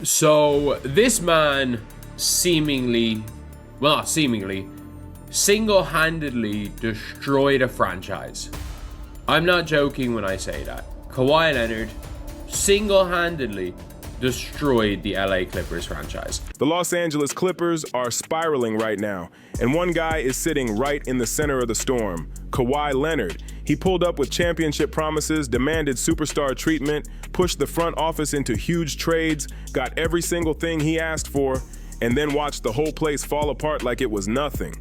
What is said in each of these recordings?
So this man seemingly, well, not seemingly, single-handedly destroyed a franchise. I'm not joking when I say that. Kawhi Leonard single-handedly destroyed the LA Clippers franchise. The Los Angeles Clippers are spiraling right now, and one guy is sitting right in the center of the storm, Kawhi Leonard. He pulled up with championship promises, demanded superstar treatment, pushed the front office into huge trades, got every single thing he asked for, and then watched the whole place fall apart like it was nothing.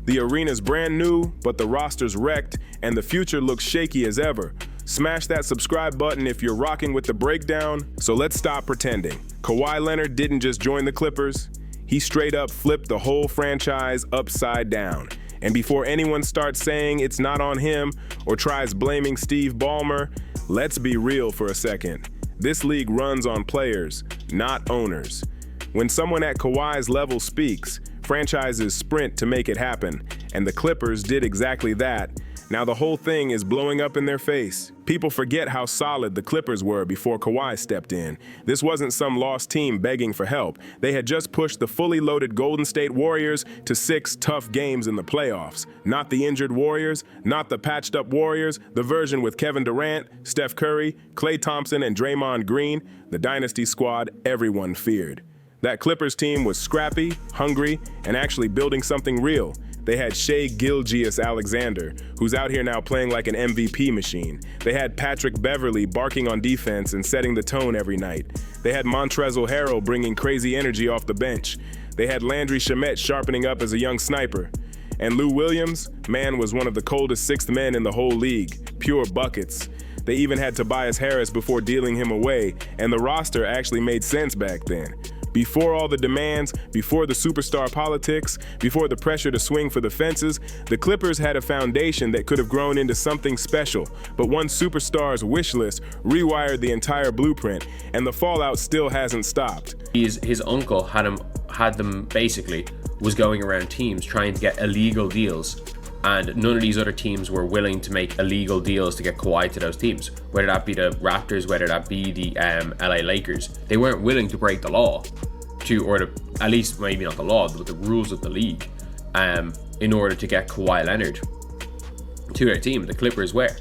The arena's brand new, but the roster's wrecked, and the future looks shaky as ever. Smash that subscribe button if you're rocking with the breakdown, so let's stop pretending. Kawhi Leonard didn't just join the Clippers, he straight up flipped the whole franchise upside down. And before anyone starts saying it's not on him or tries blaming Steve Ballmer, let's be real for a second. This league runs on players, not owners. When someone at Kawhi's level speaks, franchises sprint to make it happen, and the Clippers did exactly that. Now the whole thing is blowing up in their face. People forget how solid the Clippers were before Kawhi stepped in. This wasn't some lost team begging for help. They had just pushed the fully loaded Golden State Warriors to 6 tough games in the playoffs. Not the injured Warriors, not the patched up Warriors, the version with Kevin Durant, Steph Curry, Klay Thompson, and Draymond Green, the dynasty squad everyone feared. That Clippers team was scrappy, hungry, and actually building something real. They had Gilgeous-Alexander, who's out here now playing like an MVP machine. They had Patrick Beverley barking on defense and setting the tone every night. They had Montrezl Harrell bringing crazy energy off the bench. They had Landry Shamet sharpening up as a young sniper. And Lou Williams, man, was one of the coldest sixth men in the whole league. Pure buckets. They even had Tobias Harris before dealing him away, and the roster actually made sense back then. Before all the demands, before the superstar politics, before the pressure to swing for the fences, the Clippers had a foundation that could have grown into something special. But one superstar's wish list rewired the entire blueprint, and the fallout still hasn't stopped. His uncle had them basically was going around teams trying to get illegal deals, and none of these other teams were willing to make illegal deals to get Kawhi to those teams. Whether that be the Raptors, whether that be the LA Lakers, they weren't willing to break the law, at least maybe not the law, but the rules of the league, in order to get Kawhi Leonard to their team. The Clippers were.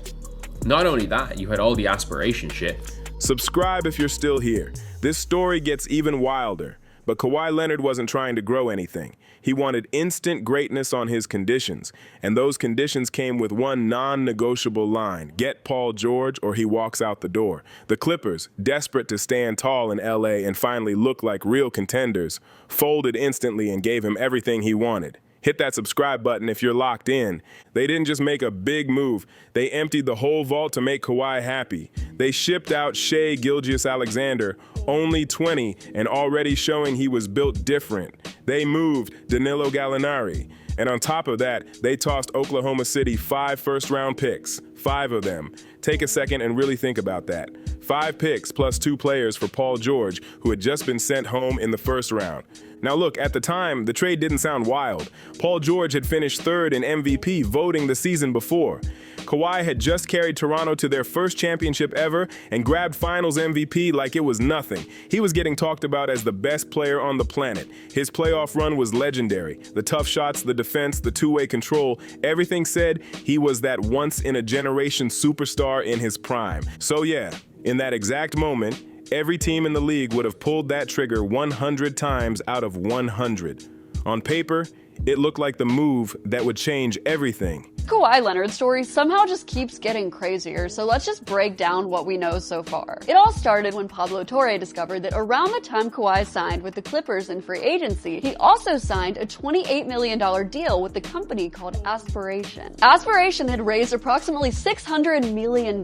Not only that, you had all the aspiration shit. Subscribe if you're still here. This story gets even wilder. But Kawhi Leonard wasn't trying to grow anything. He wanted instant greatness on his conditions, and those conditions came with one non-negotiable line: get Paul George or he walks out the door. The Clippers, desperate to stand tall in LA and finally look like real contenders, folded instantly and gave him everything he wanted. Hit that subscribe button if you're locked in. They didn't just make a big move. They emptied the whole vault to make Kawhi happy. They shipped out Gilgeous-Alexander, only 20 and already showing he was built different. They moved Danilo Gallinari. And on top of that, they tossed Oklahoma City 5 first-round picks. 5 of them. Take a second and really think about that. 5 picks plus 2 players for Paul George, who had just been sent home in the first round. Now look, at the time, the trade didn't sound wild. Paul George had finished 3rd in MVP voting the season before. Kawhi had just carried Toronto to their first championship ever and grabbed Finals MVP like it was nothing. He was getting talked about as the best player on the planet. His playoff run was legendary. The tough shots, the defense, the two-way control, everything said he was that once-in-a-generation superstar in his prime. So yeah, in that exact moment, every team in the league would have pulled that trigger 100 times out of 100. On paper, it looked like the move that would change everything. Kawhi Leonard's story somehow just keeps getting crazier, so let's just break down what we know so far. It all started when Pablo Torre discovered that around the time Kawhi signed with the Clippers in free agency, he also signed a $28 million deal with the company called Aspiration. Aspiration had raised approximately $600 million,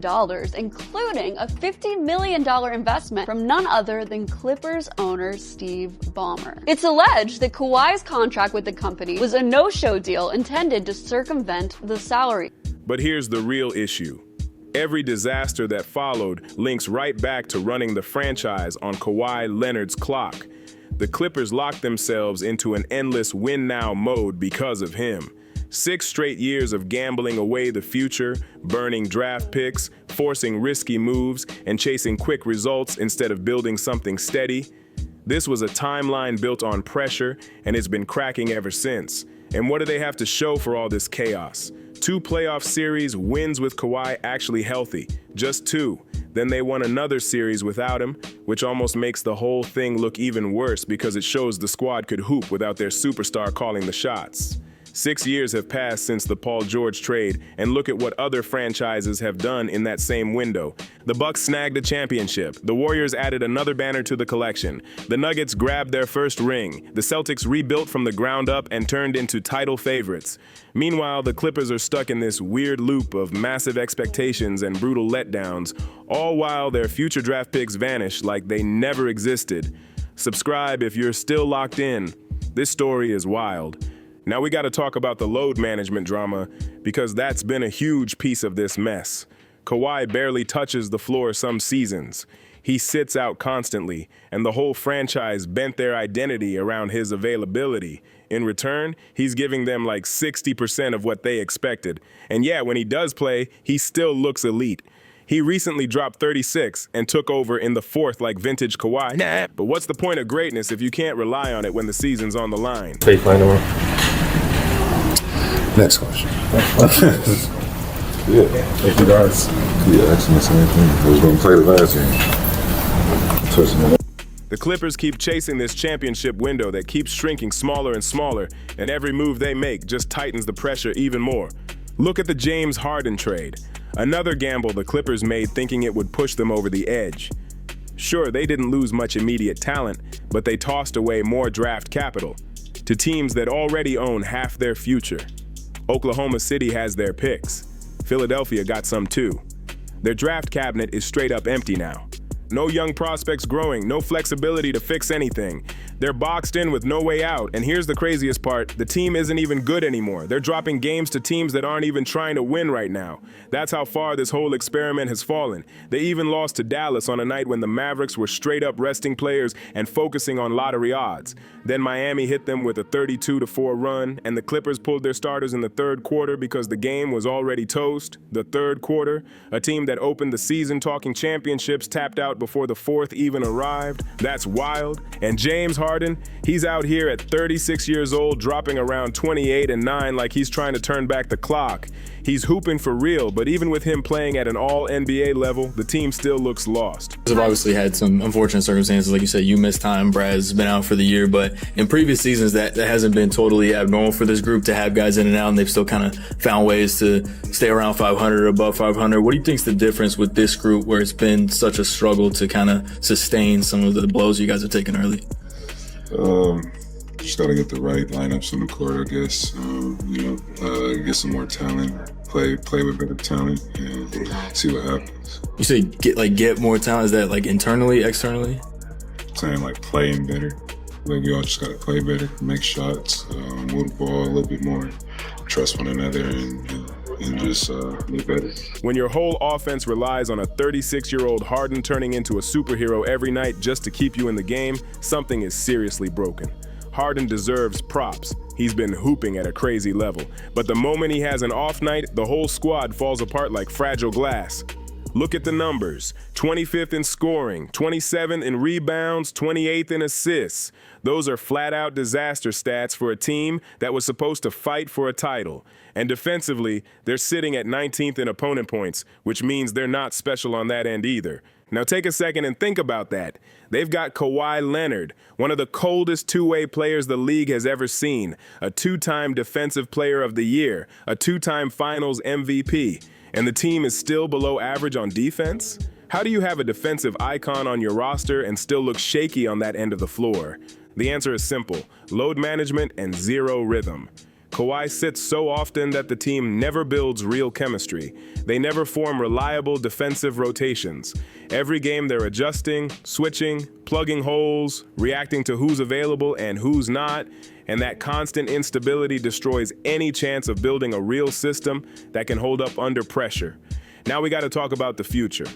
including a $50 million investment from none other than Clippers owner Steve Ballmer. It's alleged that Kawhi's contract with the company was a no-show deal intended to circumvent the salary. But here's the real issue. Every disaster that followed links right back to running the franchise on Kawhi Leonard's clock. The Clippers locked themselves into an endless win-now mode because of him. 6 straight years of gambling away the future, burning draft picks, forcing risky moves, and chasing quick results instead of building something steady. This was a timeline built on pressure, and it's been cracking ever since. And what do they have to show for all this chaos? 2 playoff series wins with Kawhi actually healthy, just 2. Then they won another series without him, which almost makes the whole thing look even worse because it shows the squad could hoop without their superstar calling the shots. 6 years have passed since the Paul George trade, and look at what other franchises have done in that same window. The Bucks snagged a championship. The Warriors added another banner to the collection. The Nuggets grabbed their first ring. The Celtics rebuilt from the ground up and turned into title favorites. Meanwhile, the Clippers are stuck in this weird loop of massive expectations and brutal letdowns, all while their future draft picks vanish like they never existed. Subscribe if you're still locked in. This story is wild. Now we got to talk about the load management drama because that's been a huge piece of this mess. Kawhi barely touches the floor some seasons. He sits out constantly, and the whole franchise bent their identity around his availability. In return, he's giving them like 60% of what they expected. And yeah, when he does play, he still looks elite. He recently dropped 36 and took over in the 4th like vintage Kawhi. Nah. But what's the point of greatness if you can't rely on it when the season's on the line? Are you playing tomorrow? Next question. Yeah, thank you guys. Yeah, asking the same thing. I was going to play the last game. Touching it. The Clippers keep chasing this championship window that keeps shrinking smaller and smaller, and every move they make just tightens the pressure even more. Look at the James Harden trade. Another gamble the Clippers made thinking it would push them over the edge. Sure, they didn't lose much immediate talent, but they tossed away more draft capital to teams that already own half their future. Oklahoma City has their picks. Philadelphia got some too. Their draft cabinet is straight up empty now. No young prospects growing, no flexibility to fix anything. They're boxed in with no way out, and here's the craziest part, the team isn't even good anymore. They're dropping games to teams that aren't even trying to win right now. That's how far this whole experiment has fallen. They even lost to Dallas on a night when the Mavericks were straight up resting players and focusing on lottery odds. Then Miami hit them with a 32-4 run, and the Clippers pulled their starters in the 3rd quarter because the game was already toast. The 3rd quarter, a team that opened the season talking championships tapped out before the 4th even arrived. That's wild. And James Harden, he's out here at 36 years old, dropping around 28 and 9 like he's trying to turn back the clock. He's hooping for real, but even with him playing at an all-NBA level, the team still looks lost. We've obviously had some unfortunate circumstances. Like you said, you missed time. Brad's been out for the year, but in previous seasons, that hasn't been totally abnormal for this group to have guys in and out, and they've still kind of found ways to stay around 500 or above 500. What do you think's the difference with this group where it's been such a struggle to kind of sustain some of the blows you guys have taken early? Just got to get the right lineups on the court, I guess. Get some more talent, play with better talent, and see what happens. You say get more talent. Is that like internally, externally? Saying like playing better. Like we all just got to play better, make shots, move the ball a little bit more, trust one another, and just be better. When your whole offense relies on a 36-year-old Harden turning into a superhero every night just to keep you in the game, something is seriously broken. Harden deserves props. He's been hooping at a crazy level. But the moment he has an off night, the whole squad falls apart like fragile glass. Look at the numbers. 25th in scoring, 27th in rebounds, 28th in assists. Those are flat-out disaster stats for a team that was supposed to fight for a title. And defensively, they're sitting at 19th in opponent points, which means they're not special on that end either. Now take a second and think about that. They've got Kawhi Leonard, one of the coldest two-way players the league has ever seen, a 2-time Defensive Player of the Year, a 2-time Finals MVP, and the team is still below average on defense? How do you have a defensive icon on your roster and still look shaky on that end of the floor? The answer is simple: load management and zero rhythm. Kawhi sits so often that the team never builds real chemistry. They never form reliable defensive rotations. Every game they're adjusting, switching, plugging holes, reacting to who's available and who's not, and that constant instability destroys any chance of building a real system that can hold up under pressure. Now we got to talk about the future.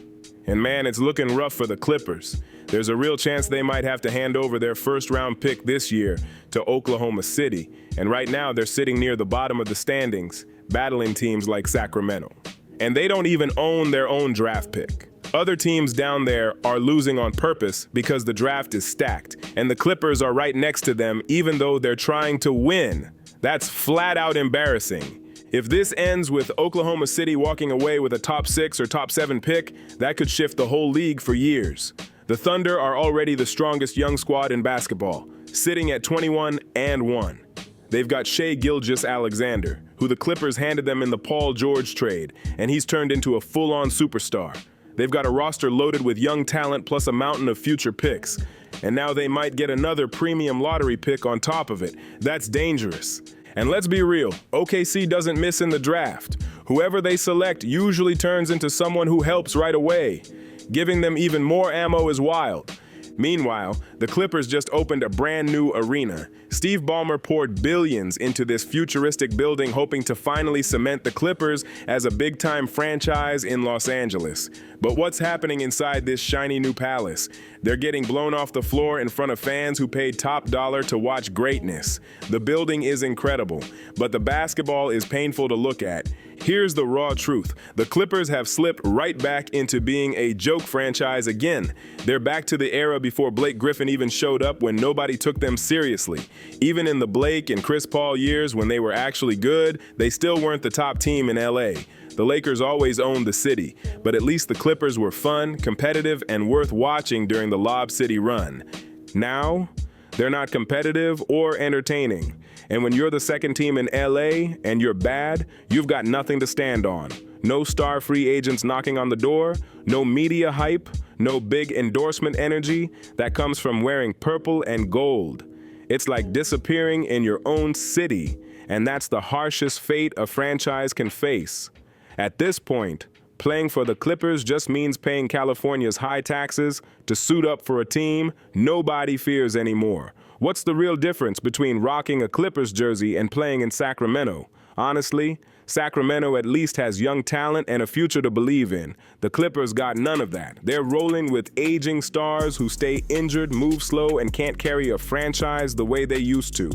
And man, it's looking rough for the Clippers. There's a real chance they might have to hand over their first-round pick this year to Oklahoma City. And right now, they're sitting near the bottom of the standings, battling teams like Sacramento. And they don't even own their own draft pick. Other teams down there are losing on purpose because the draft is stacked, and the Clippers are right next to them even though they're trying to win. That's flat out embarrassing. If this ends with Oklahoma City walking away with a top 6 or top 7 pick, that could shift the whole league for years. The Thunder are already the strongest young squad in basketball, sitting at 21-1. They've got Gilgeous-Alexander, who the Clippers handed them in the Paul George trade, and he's turned into a full-on superstar. They've got a roster loaded with young talent plus a mountain of future picks. And now they might get another premium lottery pick on top of it. That's dangerous. And let's be real, OKC doesn't miss in the draft. Whoever they select usually turns into someone who helps right away. Giving them even more ammo is wild. Meanwhile, the Clippers just opened a brand new arena. Steve Ballmer poured billions into this futuristic building, hoping to finally cement the Clippers as a big-time franchise in Los Angeles. But what's happening inside this shiny new palace? They're getting blown off the floor in front of fans who paid top dollar to watch greatness. The building is incredible, but the basketball is painful to look at. Here's the raw truth. The Clippers have slipped right back into being a joke franchise again. They're back to the era before Blake Griffin even showed up, when nobody took them seriously. Even in the Blake and Chris Paul years when they were actually good, they still weren't the top team in LA. The Lakers always owned the city, but at least the Clippers were fun, competitive, and worth watching during the Lob City run. Now, they're not competitive or entertaining. And when you're the second team in LA and you're bad, you've got nothing to stand on. No star free agents knocking on the door, no media hype, no big endorsement energy that comes from wearing purple and gold. It's like disappearing in your own city, and that's the harshest fate a franchise can face. At this point, playing for the Clippers just means paying California's high taxes to suit up for a team nobody fears anymore. What's the real difference between rocking a Clippers jersey and playing in Sacramento? Honestly, Sacramento at least has young talent and a future to believe in. The Clippers got none of that. They're rolling with aging stars who stay injured, move slow, and can't carry a franchise the way they used to.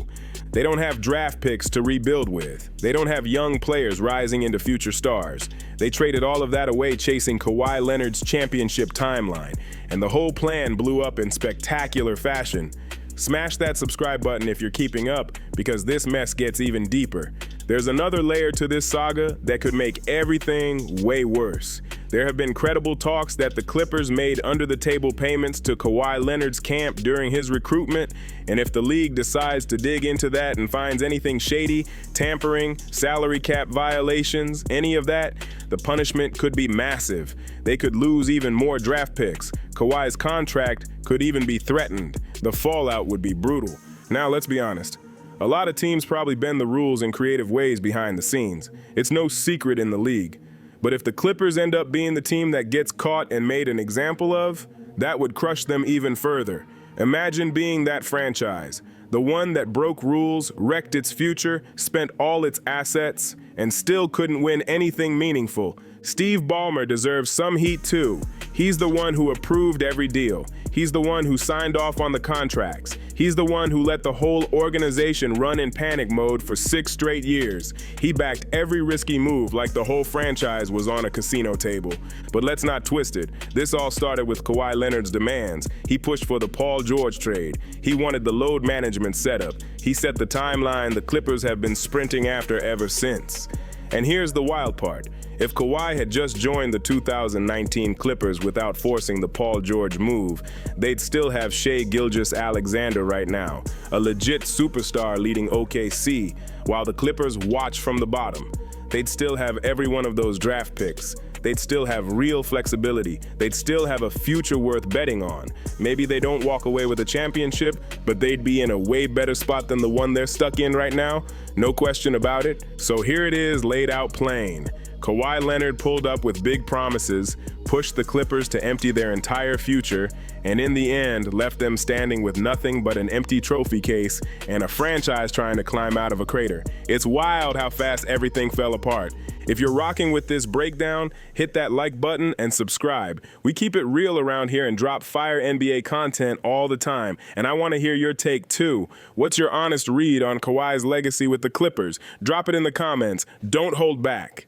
They don't have draft picks to rebuild with. They don't have young players rising into future stars. They traded all of that away chasing Kawhi Leonard's championship timeline, and the whole plan blew up in spectacular fashion. Smash that subscribe button if you're keeping up, because this mess gets even deeper. There's another layer to this saga that could make everything way worse. There have been credible talks that the Clippers made under-the-table payments to Kawhi Leonard's camp during his recruitment, and if the league decides to dig into that and finds anything shady, tampering, salary cap violations, any of that, the punishment could be massive. They could lose even more draft picks. Kawhi's contract could even be threatened. The fallout would be brutal. Now, let's be honest. A lot of teams probably bend the rules in creative ways behind the scenes. It's no secret in the league. But if the Clippers end up being the team that gets caught and made an example of, that would crush them even further. Imagine being that franchise, the one that broke rules, wrecked its future, spent all its assets, and still couldn't win anything meaningful. Steve Ballmer deserves some heat too. He's the one who approved every deal. He's the one who signed off on the contracts. He's the one who let the whole organization run in panic mode for 6 straight years. He backed every risky move like the whole franchise was on a casino table. But let's not twist it. This all started with Kawhi Leonard's demands. He pushed for the Paul George trade. He wanted the load management setup. He set the timeline the Clippers have been sprinting after ever since. And here's the wild part. If Kawhi had just joined the 2019 Clippers without forcing the Paul George move, they'd still have Gilgeous-Alexander right now, a legit superstar leading OKC, while the Clippers watch from the bottom. They'd still have every one of those draft picks. They'd still have real flexibility. They'd still have a future worth betting on. Maybe they don't walk away with a championship, but they'd be in a way better spot than the one they're stuck in right now. No question about it. So here it is, laid out plain. Kawhi Leonard pulled up with big promises, pushed the Clippers to empty their entire future, and in the end left them standing with nothing but an empty trophy case and a franchise trying to climb out of a crater. It's wild how fast everything fell apart. If you're rocking with this breakdown, hit that like button and subscribe. We keep it real around here and drop fire NBA content all the time, and I want to hear your take too. What's your honest read on Kawhi's legacy with the Clippers? Drop it in the comments. Don't hold back.